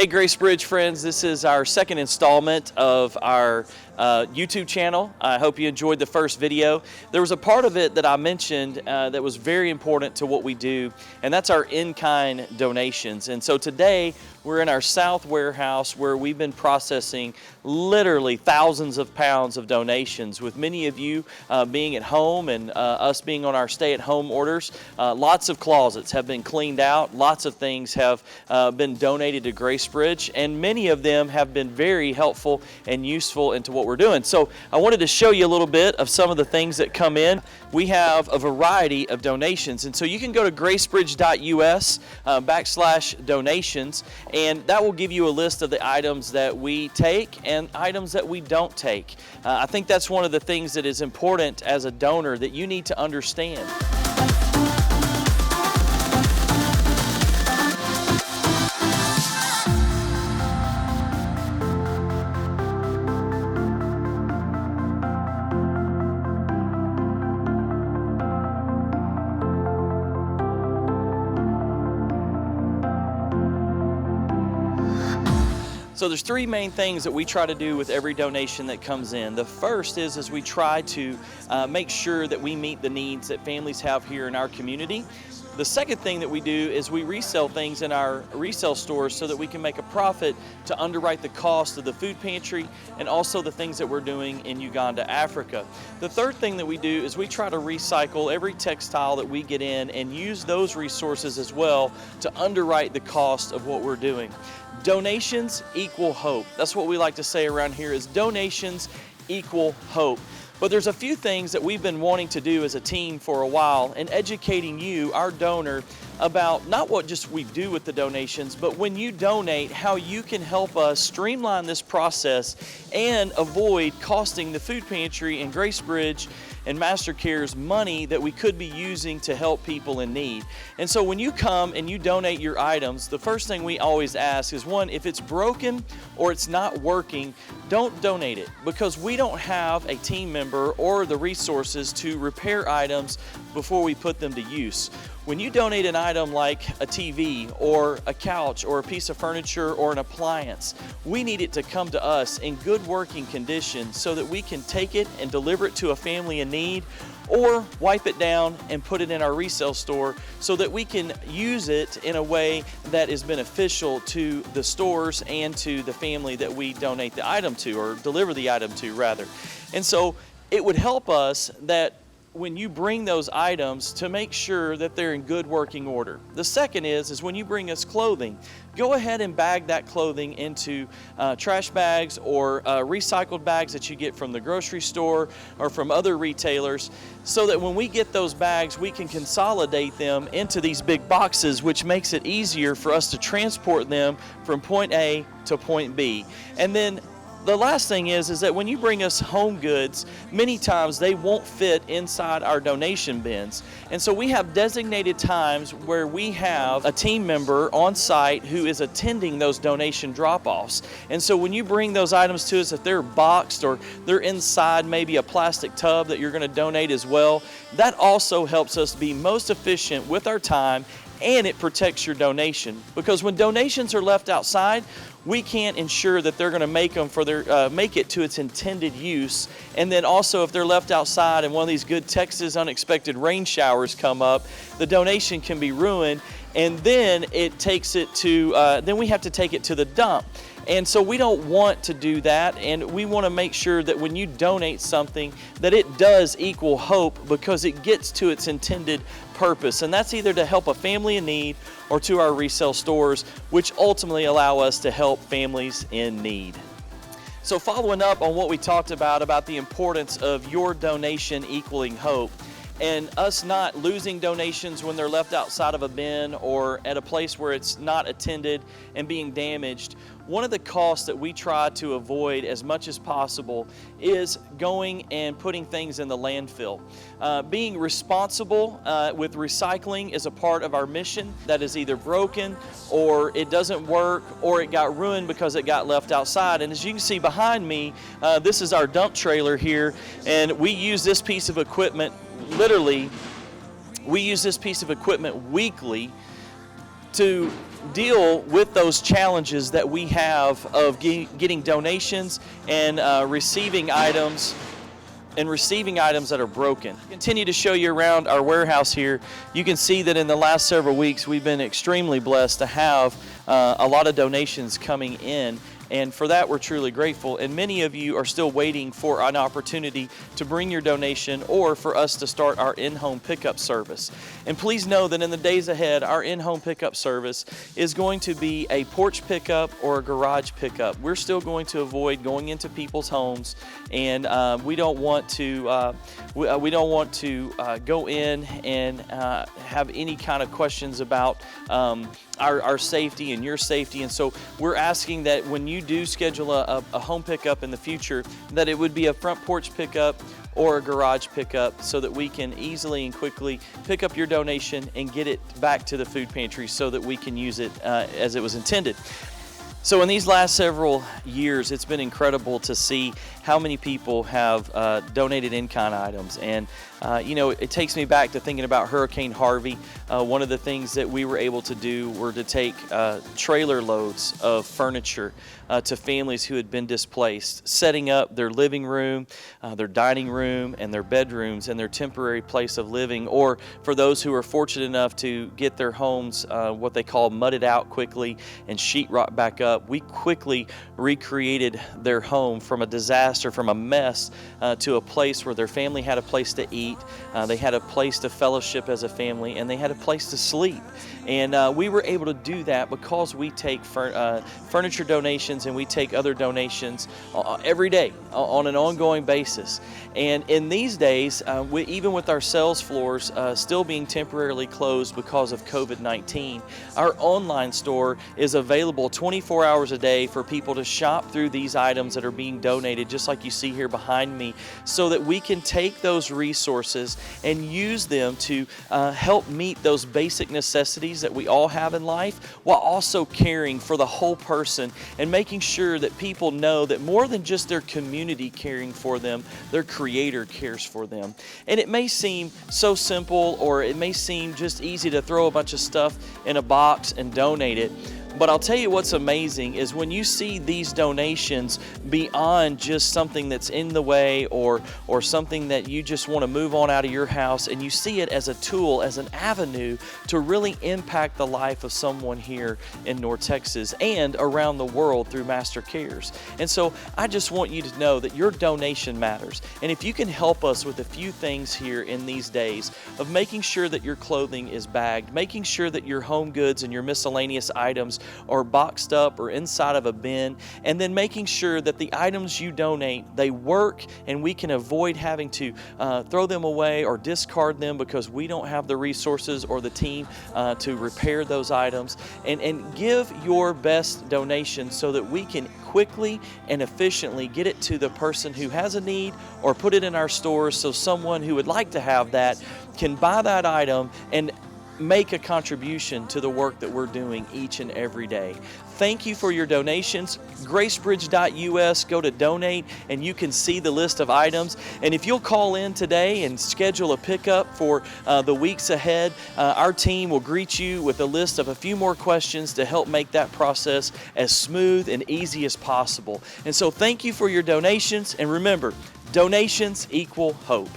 Hey Grace Bridge friends, this is our second installment of our YouTube channel. I hope you enjoyed the first video. There was a part of it that I mentioned that was very important to what we do, and that's our in-kind donations. And so today we're in our South warehouse where we've been processing literally thousands of pounds of donations, with many of you being at home and us being on our stay-at-home orders. Lots of closets have been cleaned out, lots of things have been donated to Grace Bridge, and many of them have been very helpful and useful into what we're doing. So I wanted to show you a little bit of some of the things that come in. We have a variety of donations, and so you can go to gracebridge.us /donations, and that will give you a list of the items that we take and items that we don't take. I think that's one of the things that is important as a donor that you need to understand. So there's three main things that we try to do with every donation that comes in. The first is we try to make sure that we meet the needs that families have here in our community. The second thing that we do is we resell things in our resale stores so that we can make a profit to underwrite the cost of the food pantry and also the things that we're doing in Uganda, Africa. The third thing that we do is we try to recycle every textile that we get in and use those resources as well to underwrite the cost of what we're doing. Donations equal hope. That's what we like to say around here, is donations equal hope. But there's a few things that we've been wanting to do as a team for a while, and educating you, our donor, about not what just we do with the donations, but when you donate, how you can help us streamline this process and avoid costing the food pantry and Grace Bridge and MasterCare's money that we could be using to help people in need. And so when you come and you donate your items, the first thing we always ask is, one, if it's broken or it's not working, don't donate it, because we don't have a team member or the resources to repair items before we put them to use. When you donate an item like a TV or a couch or a piece of furniture or an appliance, we need it to come to us in good working condition so that we can take it and deliver it to a family in need, or wipe it down and put it in our resale store so that we can use it in a way that is beneficial to the stores and to the family that we donate the item to, or deliver the item to rather. And so it would help us that when you bring those items, to make sure that they're in good working order. The second is when you bring us clothing, go ahead and bag that clothing into trash bags or recycled bags that you get from the grocery store or from other retailers, so that when we get those bags, we can consolidate them into these big boxes, which makes it easier for us to transport them from point A to point B. And then the last thing is that when you bring us home goods, many times they won't fit inside our donation bins. And so we have designated times where we have a team member on site who is attending those donation drop-offs. And so when you bring those items to us, if they're boxed or they're inside maybe a plastic tub that you're going to donate as well, that also helps us be most efficient with our time, and it protects your donation. Because when donations are left outside, we can't ensure that they're going to make them for their make it to its intended use. And then also, if they're left outside and one of these good Texas unexpected rain showers come up, the donation can be ruined, and then it takes it to then we have to take it to the dump. And so we don't want to do that, and we want to make sure that when you donate something, that it does equal hope, because it gets to its intended purpose. And that's either to help a family in need or to our resale stores, which ultimately allow us to help families in need. So following up on what we talked about the importance of your donation equaling hope, and us not losing donations when they're left outside of a bin or at a place where it's not attended and being damaged, one of the costs that we try to avoid as much as possible is going and putting things in the landfill. Being responsible with recycling is a part of our mission that is either broken or it doesn't work or it got ruined because it got left outside. And as you can see behind me, this is our dump trailer here, and we use this piece of equipment literally, we use this piece of equipment weekly to deal with those challenges that we have of getting donations and receiving items that are broken. Continue to show you around our warehouse here. You can see that in the last several weeks we've been extremely blessed to have a lot of donations coming in. And for that, we're truly grateful. And many of you are still waiting for an opportunity to bring your donation or for us to start our in-home pickup service. And please know that in the days ahead, our in-home pickup service is going to be a porch pickup or a garage pickup. We're still going to avoid going into people's homes, and we don't want to go in and have any kind of questions about our safety and your safety. And so we're asking that when you do schedule a home pickup in the future, that it would be a front porch pickup or a garage pickup, so that we can easily and quickly pick up your donation and get it back to the food pantry so that we can use it as it was intended. So in these last several years, it's been incredible to see how many people have donated in-kind items. And it takes me back to thinking about Hurricane Harvey. One of the things that we were able to do were to take trailer loads of furniture to families who had been displaced, setting up their living room, their dining room, and their bedrooms and their temporary place of living. Or for those who are fortunate enough to get their homes, what they call mudded out quickly and sheetrock back up, we quickly recreated their home from a disaster, from a mess, to a place where their family had a place to eat, they had a place to fellowship as a family, and they had a place to sleep. And we were able to do that because we take furniture donations and we take other donations every day on an ongoing basis. And in these days, even with our sales floors still being temporarily closed because of COVID-19, our online store is available 24 hours a day for people to shop through these items that are being donated, just like you see here behind me, so that we can take those resources and use them to help meet those basic necessities that we all have in life, while also caring for the whole person and making sure that people know that more than just their community caring for them, their Creator cares for them. And it may seem so simple, or it may seem just easy to throw a bunch of stuff in a box and donate it. But I'll tell you what's amazing is when you see these donations beyond just something that's in the way or something that you just want to move on out of your house, and you see it as a tool, as an avenue to really impact the life of someone here in North Texas and around the world through Master Cares. And so I just want you to know that your donation matters. And if you can help us with a few things here in these days of making sure that your clothing is bagged, making sure that your home goods and your miscellaneous items or boxed up or inside of a bin, and then making sure that the items you donate, they work and we can avoid having to throw them away or discard them because we don't have the resources or the team to repair those items, and give your best donation so that we can quickly and efficiently get it to the person who has a need, or put it in our stores so someone who would like to have that can buy that item and make a contribution to the work that we're doing each and every day. Thank you for your donations. Gracebridge.us, go to donate, and you can see the list of items. And if you'll call in today and schedule a pickup for the weeks ahead, our team will greet you with a list of a few more questions to help make that process as smooth and easy as possible. And so thank you for your donations, and remember, donations equal hope.